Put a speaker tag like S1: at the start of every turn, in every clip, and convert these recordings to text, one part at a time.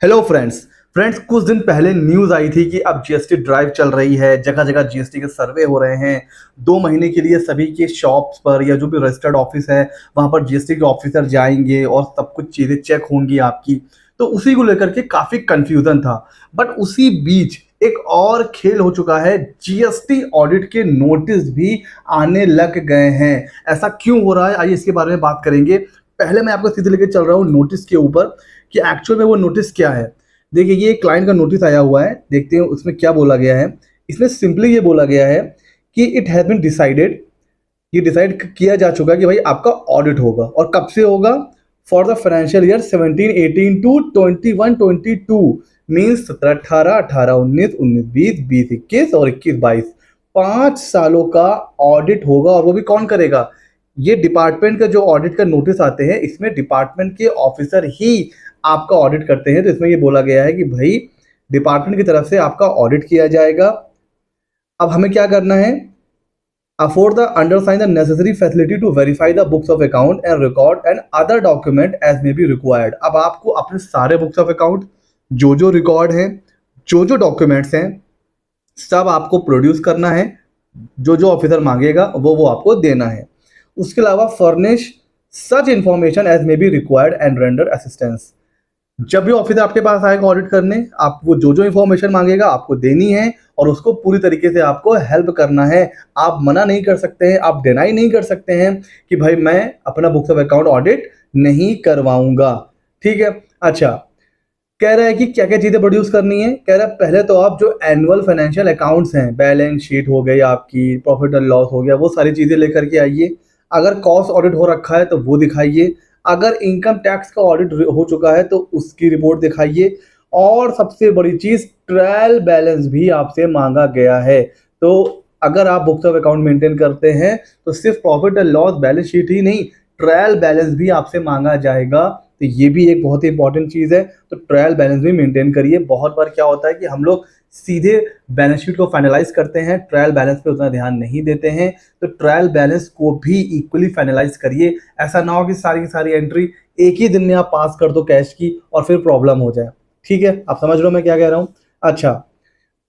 S1: Hello friends कुछ दिन पहले न्यूज आई थी कि अब जीएसटी ड्राइव चल रही है। जगह जगह जीएसटी के सर्वे हो रहे हैं। 2 महीने के लिए सभी के शॉप्स पर या जो भी रजिस्टर्ड ऑफिस है वहां पर जीएसटी के ऑफिसर जाएंगे और सब कुछ चीजें चेक होंगी आपकी। तो उसी को लेकर के काफी कंफ्यूजन था। बट उसी बीच एक और खेल हो चुका है, जीएसटी ऑडिट के नोटिस भी आने लग गए हैं। ऐसा क्यों हो रहा है, आइए इसके बारे में बात करेंगे। पहले मैं आपको सीधे लेके चल रहा हूँ नोटिस के ऊपर कि एक्चुअल में वो नोटिस क्या है। देखिए, ये क्लाइंट का नोटिस आया हुआ है, देखते हैं उसमें क्या बोला गया है। इसमें सिंपली ये बोला गया है कि इट हैज बीन डिसाइडेड, ये डिसाइड किया जा चुका है कि भाई आपका ऑडिट होगा। और कब से होगा? For the financial year 17-18 to 21-22, means 17-18, 18-19, 19-20, 20-21 और 21-22, 5 सालों का ऑडिट होगा। और वो भी कौन करेगा? ये डिपार्टमेंट का जो ऑडिट का नोटिस आते हैं इसमें डिपार्टमेंट के ऑफिसर ही आपका ऑडिट करते हैं। तो इसमें ये बोला गया है कि भाई डिपार्टमेंट की तरफ से आपका ऑडिट किया जाएगा। अब हमें क्या करना है? afford the undersign the necessary facility to verify the books of account and record and other document as may be required। अब आपको अपने सारे बुक्स ऑफ अकाउंट, जो रिकॉर्ड हैं, जो डॉक्यूमेंट्स हैं, सब आपको प्रोड्यूस करना है। जो ऑफिसर मांगेगा वो आपको देना है। उसके अलावा furnish such information as may be required and render assistance. जब भी ऑफिसर आपके पास आएगा ऑडिट करने, आप वो जो इंफॉर्मेशन मांगेगा आपको देनी है और उसको पूरी तरीके से आपको हेल्प करना है। आप मना नहीं कर सकते हैं, आप डिनाई नहीं कर सकते हैं कि भाई मैं अपना बुक्स ऑफ अकाउंट ऑडिट नहीं करवाऊंगा। ठीक है। अच्छा, कह रहा है कि क्या क्या चीजें प्रोड्यूस करनी है। कह रहा है पहले तो आप जो एनुअल फाइनेंशियल अकाउंट्स हैं, बैलेंस शीट हो गई आपकी, प्रॉफिट एंड लॉस हो गया, वो सारी चीजें लेकर के आइए। अगर कॉस्ट ऑडिट हो रखा है तो वो दिखाइए। अगर इनकम टैक्स का ऑडिट हो चुका है तो उसकी रिपोर्ट दिखाइए। और सबसे बड़ी चीज, ट्रायल बैलेंस भी आपसे मांगा गया है। तो अगर आप बुक्स ऑफ अकाउंट मेंटेन करते हैं तो सिर्फ profit and loss balance sheet ही नहीं, ट्रायल बैलेंस भी आपसे मांगा जाएगा। तो ये भी एक बहुत ही इंपॉर्टेंट चीज है। तो ट्रायल बैलेंस भी मेंटेन करिए। बहुत बार क्या होता है कि हम लोग सीधे बैलेंस शीट को फाइनलाइज करते हैं, ट्रायल बैलेंस पे उतना ध्यान नहीं देते हैं। तो ट्रायल बैलेंस को भी इक्वली फाइनलाइज करिए। ऐसा ना हो कि सारी की सारी एंट्री एक ही दिन में आप पास कर दो कैश की और फिर प्रॉब्लम हो जाए। ठीक है, आप समझ लो मैं क्या कह रहा हूं। अच्छा,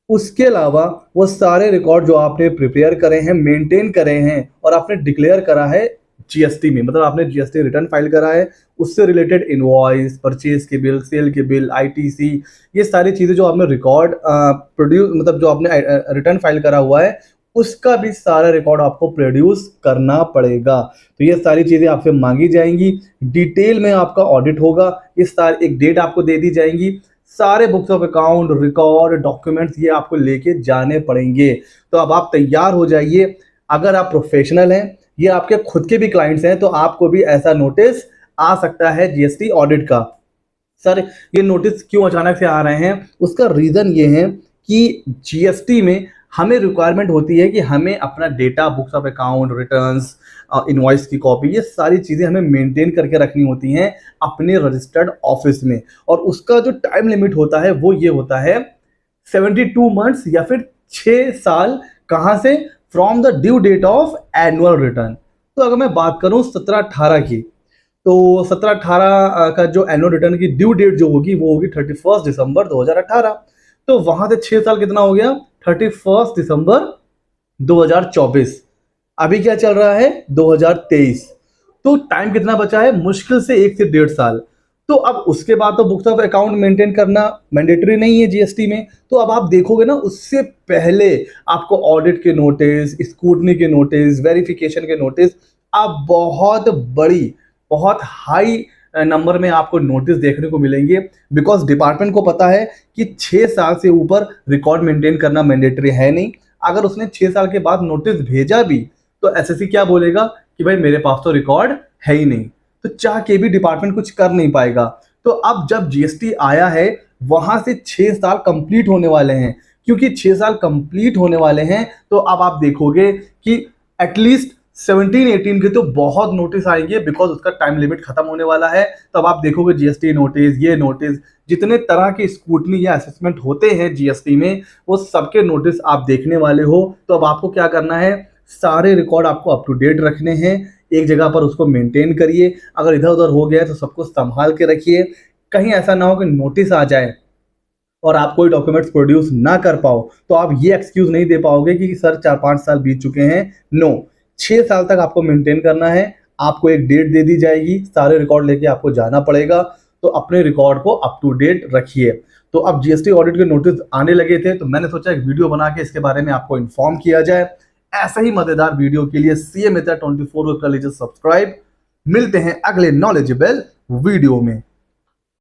S1: उसके अलावा वो सारे रिकॉर्ड जो आपने प्रिपेयर करे हैं, मेंटेन करे हैं और आपने डिक्लेयर करा है जीएसटी में, मतलब आपने जीएसटी रिटर्न फाइल करा है, उससे रिलेटेड इनवॉइस, परचेज के बिल, सेल के बिल, आईटीसी, ये सारी चीजें जो आपने रिकॉर्ड प्रोड्यूस, मतलब जो आपने रिटर्न फाइल करा हुआ है, उसका भी सारा रिकॉर्ड आपको प्रोड्यूस करना पड़ेगा। तो ये सारी चीजें आपसे मांगी जाएंगी। डिटेल में आपका ऑडिट होगा। इस सारी एक डेट आपको दे दी जाएंगी। सारे books of account, record, documents ये आपको लेके जाने पड़ेंगे। तो अब आप तैयार हो जाइए। अगर आप प्रोफेशनल हैं, ये आपके खुद के भी क्लाइंट्स हैं, तो आपको भी ऐसा नोटिस आ सकता है जीएसटी ऑडिट का। सर, ये नोटिस क्यों अचानक से आ रहे हैं? उसका रीजन ये है कि जीएसटी में हमें रिक्वायरमेंट होती है कि हमें अपना data, books of account, returns, invoice की कॉपी, ये सारी चीज़ें हमें मेंटेन करके रखनी होती हैं अपने रजिस्टर्ड ऑफिस में। और उसका जो टाइम लिमिट होता है वो ये होता है 72 मंथ्स या फिर 6 साल। कहाँ से? From the due date of annual return. तो अगर मैं बात करूं 17-18 की, तो 17-18 का जो एनुअल रिटर्न की ड्यू डेट जो होगी वो होगी 31 दिसंबर 2018। तो वहां से 6 साल कितना हो गया? 31 दिसंबर 2024। अभी क्या चल रहा है? 2023। तो टाइम कितना बचा है? मुश्किल से 1 से 1.5 साल। तो अब उसके बाद तो बुक्स ऑफ अकाउंट मेंटेन करना मैंडेटरी नहीं है जीएसटी में। तो अब आप देखोगे ना, उससे पहले आपको ऑडिट के नोटिस, स्क्रूटनी के नोटिस, वेरिफिकेशन के नोटिस, आप बहुत बड़ी, बहुत हाई नंबर में आपको नोटिस देखने को मिलेंगे। बिकॉज डिपार्टमेंट को पता है कि 6 साल से ऊपर रिकॉर्ड मेंटेन करना मैंडेटरी है नहीं। अगर उसने 6 साल के बाद नोटिस भेजा भी तो एसएससी क्या बोलेगा कि भाई मेरे पास तो रिकॉर्ड है ही नहीं। तो चाह के भी डिपार्टमेंट कुछ कर नहीं पाएगा। तो अब जब जीएसटी आया है, वहां से 6 साल कंप्लीट होने वाले हैं। क्योंकि 6 साल कंप्लीट होने वाले हैं तो अब आप देखोगे कि एटलीस्ट 17-18 के तो बहुत नोटिस आएंगे, बिकॉज उसका टाइम लिमिट खत्म होने वाला है। तो अब आप देखोगे जीएसटी नोटिस, ये नोटिस, जितने तरह के स्क्रूटनी या असेसमेंट होते हैं जीएसटी में, वो सबके नोटिस आप देखने वाले हो। तो अब आपको क्या करना है? सारे रिकॉर्ड आपको अप टू डेट रखने हैं, एक जगह पर उसको मेंटेन करिए। अगर इधर उधर हो गया है तो सबको संभाल के रखिए। कहीं ऐसा ना हो कि नोटिस आ जाए और आप कोई डॉक्यूमेंट्स प्रोड्यूस ना कर पाओ, तो आप ये एक्सक्यूज नहीं दे पाओगे कि सर 4-5 साल बीत चुके हैं। नो, 6 साल तक आपको मेंटेन करना है। आपको एक डेट दे दी जाएगी, सारे रिकॉर्ड लेके आपको जाना पड़ेगा। तो अपने रिकॉर्ड को अप टू डेट रखिए। तो अब जीएसटी ऑडिट के नोटिस आने लगे थे, तो मैंने सोचा एक वीडियो बना के इसके बारे में आपको इन्फॉर्म किया जाए। ऐसा ही मजेदार वीडियो के लिए सीए मित्र 24 को कर लीजिए सब्सक्राइब। मिलते हैं अगले नॉलेजेबल वीडियो में।